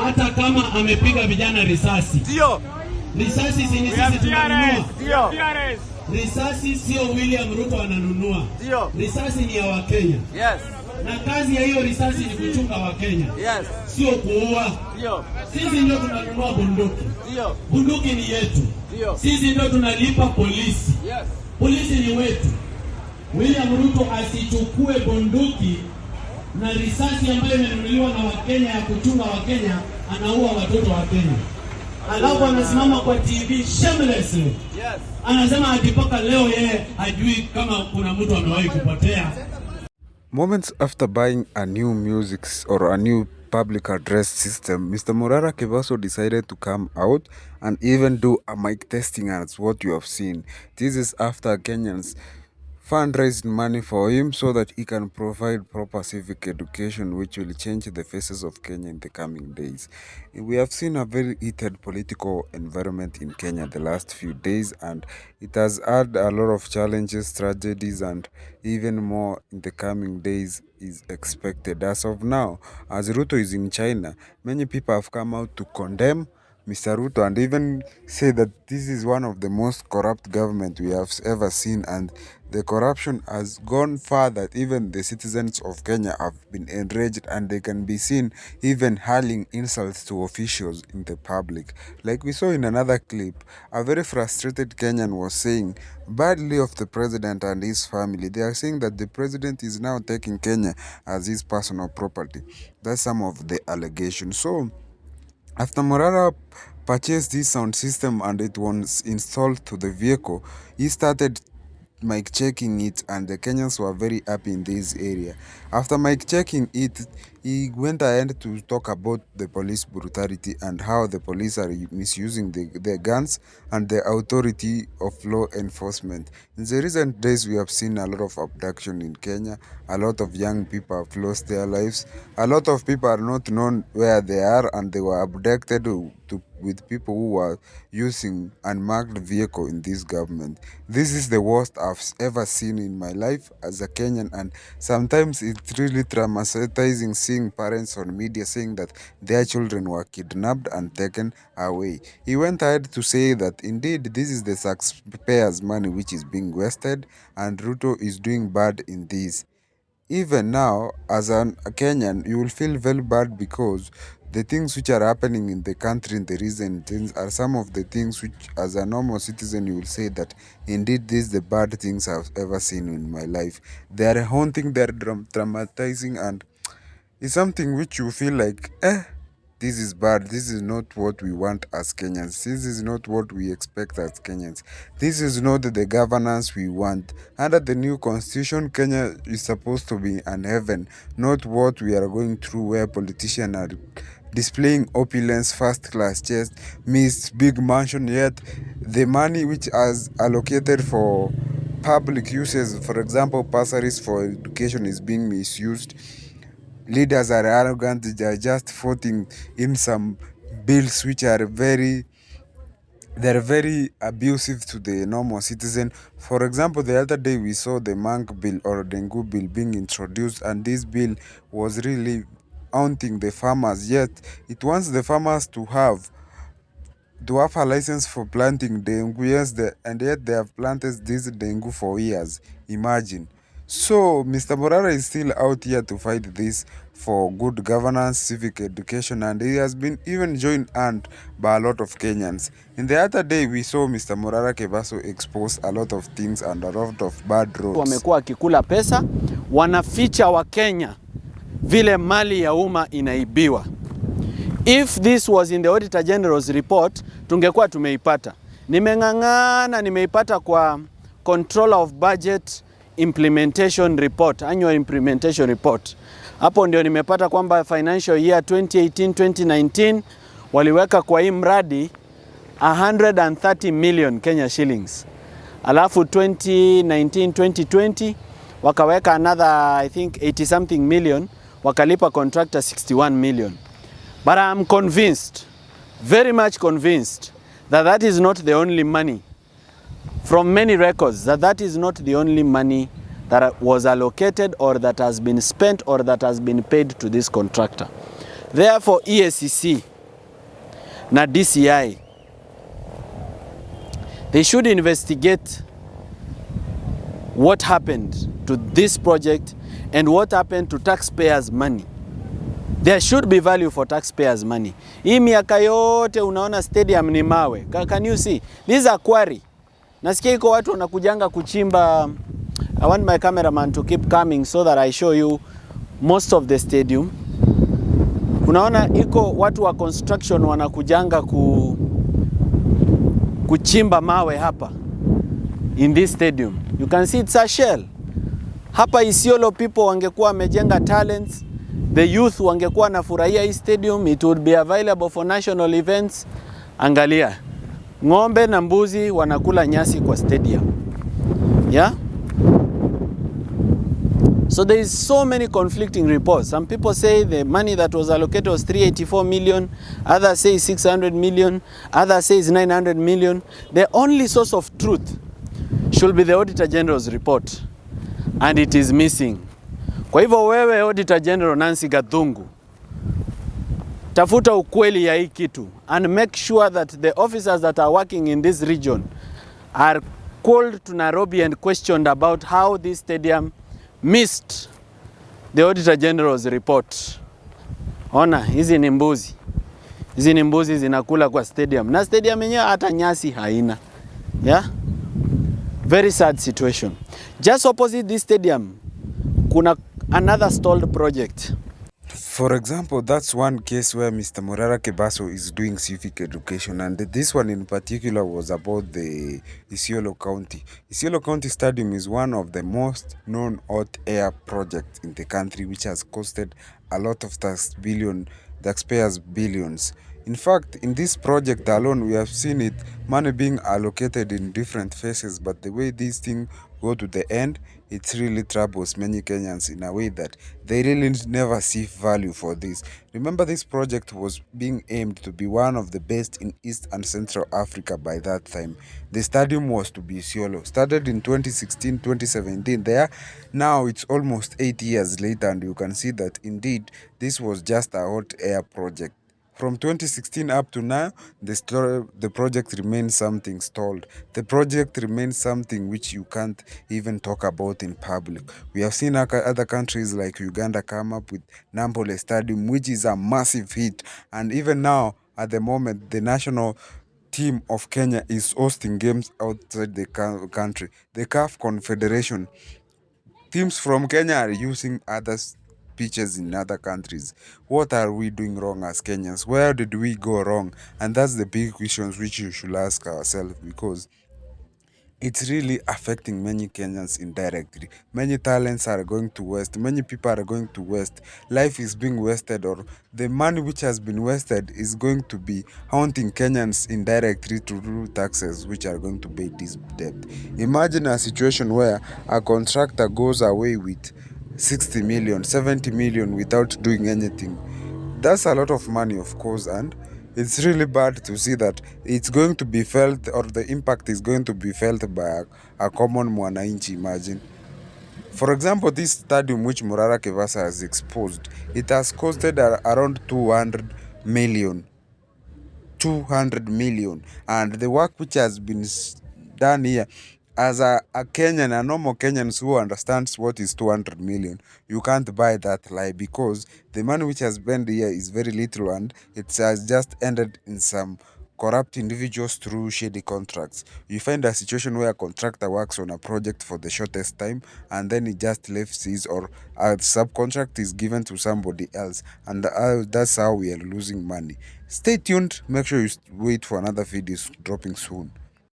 hata kama amepiga vijana risasi. Ndio. Risasi si sisi tunanunua. Ndio. Risasi sio William Ruto ananunua. Ndio. Risasi ni ya Wakenya. Yes. Na kazi ya hiyo risasi ni kuchunga Wakenya. Yes. Sio kuua. Ndio. Sisi ndio tunanunua bunduki. Ndio. Bunduki ni yetu. Ndio. Sisi ndio tunalipa polisi. Yes. Polisi ni wetu. William Ruto asichukue bunduki na risasi ambayo imenunuliwa na Wakenya ya kuchunga Wakenya, anaua watoto wa Kenya. Alafu anasimama kwa TV shamelessly. Yes. Anasema atipoka leo yeye hajui kama kuna mtu amewahi kupotea. Moments after buying a new music or a new public address system, Mr. Morara Kevaso decided to come out and even do a mic testing, as what you have seen. This is after Kenyans fundraised money for him so that he can provide proper civic education, which will change the faces of Kenya in the coming days. We have seen a very heated political environment in Kenya the last few days, and it has had a lot of challenges, tragedies, and even more in the coming days is expected. As of now, as Ruto is in China, many people have come out to condemn Mr. Ruto and even say that this is one of the most corrupt government we have ever seen, and the corruption has gone far that even the citizens of Kenya have been enraged, and they can be seen even hurling insults to officials in the public. Like we saw in another clip, a very frustrated Kenyan was saying badly of the president and his family. They are saying that the president is now taking Kenya as his personal property. That's some of the allegations. So after Morara purchased this sound system and it was installed to the vehicle, he started mic checking it, and the Kenyans were very happy in this area. After mic checking it, he went ahead to talk about the police brutality and how the police are misusing their guns and the authority of law enforcement. In the recent days, we have seen a lot of abduction in Kenya. A lot of young people have lost their lives. A lot of people are not known where they are, and they were abducted with people who were using unmarked vehicle in this government. This is the worst I've ever seen in my life as a Kenyan, and sometimes it's really traumatizing seeing parents on media saying that their children were kidnapped and taken away. He went ahead to say that indeed this is the taxpayers' money which is being wasted, and Ruto is doing bad in this. Even now, as a Kenyan, you will feel very bad because the things which are happening in the country in the recent things are some of the things which, as a normal citizen, you will say that indeed these are the bad things I've ever seen in my life. They are haunting, they are dramatizing, and it's something which you feel like, this is bad. This is not what we want as Kenyans. This is not what we expect as Kenyans. This is not the governance we want. Under the new constitution, Kenya is supposed to be an heaven, not what we are going through where politicians are displaying opulence, first-class chest, means big mansion, yet the money which is allocated for public uses, for example, bursaries for education, is being misused. Leaders are arrogant. They are just voting in some bills which are very abusive to the normal citizen. For example, the other day we saw the Mank bill or Dengu bill being introduced, and this bill was really haunting the farmers. Yet it wants the farmers to have a license for planting dengu. Yes, and yet they have planted this dengu for years. Imagine. So Mr. Morara is still out here to fight this for good governance, civic education, and he has been even joined hand by a lot of Kenyans. In the other day, we saw Mr. Morara Kevaso expose a lot of things and a lot of bad roads. Wamekuwa kikula pesa, wanaficha wa Kenya vile mali ya umma inaibiwa. If this was in the Auditor General's report, tungekuwa tumeipata. Nimeng'ang'ana, nimeipata kwa Controller of Budget Implementation Report, Annual Implementation Report. Hapo ndio nimepata kwamba financial year 2018-2019 waliweka kwa hii mradi 130 million Kenya shillings. Alafu 2019-2020 wakaweka another I think 80 something million, wakalipa contractor 61 million. But I'm convinced, very much convinced, that is not the only money. From many records, that is not the only money that was allocated or that has been spent or that has been paid to this contractor. Therefore, EACC na DCI, they should investigate what happened to this project and what happened to taxpayers' money. There should be value for taxpayers' money. Hii miaka yote unaona stadium ni mawe. Can you see? These are quarry. Nasikia iko watu wanakujanga kuchimba. I want my cameraman to keep coming so that I show you most of the stadium. Unaona iko watu wa construction wanakujanga kuchimba mawe hapa in this stadium. You can see it's a shell. Hapa Isiolo people wangekuwa wamejenga talents. The youth wangekuwa na furahia hii stadium. It would be available for national events. Angalia. Ng'ombe na mbuzi wanakula nyasi kwa stadium. Yeah? So there is so many conflicting reports. Some people say the money that was allocated was 384 million. Others say 600 million. Others say 900 million. The only source of truth should be the Auditor General's report. And it is missing. Kwa hivyo wewe Auditor General Nancy Gathungu, tafuta ukweli ya hii kitu and make sure that the officers that are working in this region are called to Nairobi and questioned about how this stadium missed the Auditor General's report. Ona, hizi ni mbuzi. Hizi ni mbuzi zinakula kwa stadium. Na stadium yenyewe hata nyasi haina. Yeah? Very sad situation. Just opposite this stadium, kuna another stalled project. For example, that's one case where Mr. Morara Kebaso is doing civic education, and this one in particular was about the Isiolo County. Isiolo County Stadium is one of the most known hot air projects in the country, which has costed a lot of taxpayers billions. In fact, in this project alone, we have seen it, money being allocated in different phases, but the way these things go to the end, it really troubles many Kenyans in a way that they really never see value for this. Remember, this project was being aimed to be one of the best in East and Central Africa by that time. The stadium was to be Isiolo. Started in 2016, 2017. There, now it's almost 8 years later, and you can see that indeed this was just a hot air project. From 2016 up to now, the project remains something stalled. The project remains something which you can't even talk about in public. We have seen other countries like Uganda come up with Nampole Stadium, which is a massive hit. And even now, at the moment, the national team of Kenya is hosting games outside the country. The CAF Confederation, teams from Kenya are using other pitches in other countries. What are we doing wrong as Kenyans? Where did we go wrong? And that's the big questions which you should ask ourselves, because it's really affecting many Kenyans indirectly. Many talents are going to waste. Many people are going to waste. Life is being wasted, or the money which has been wasted is going to be haunting Kenyans indirectly through taxes which are going to pay this debt. Imagine a situation where a contractor goes away with 60 million, 70 million without doing anything. That's a lot of money, of course, and it's really bad to see that it's going to be felt, or the impact is going to be felt by a common mwananchi. Imagine. For example, this stadium which Morara Kevasa has exposed, it has costed around 200 million. 200 million. And the work which has been done here, as a Kenyan, a normal Kenyans who understands what is 200 million, you can't buy that lie, because the money which has been here is very little, and it has just ended in some corrupt individuals through shady contracts. You find a situation where a contractor works on a project for the shortest time, and then he just leaves his, or a subcontract is given to somebody else, and that's how we are losing money. Stay tuned. Make sure you wait for another video dropping soon.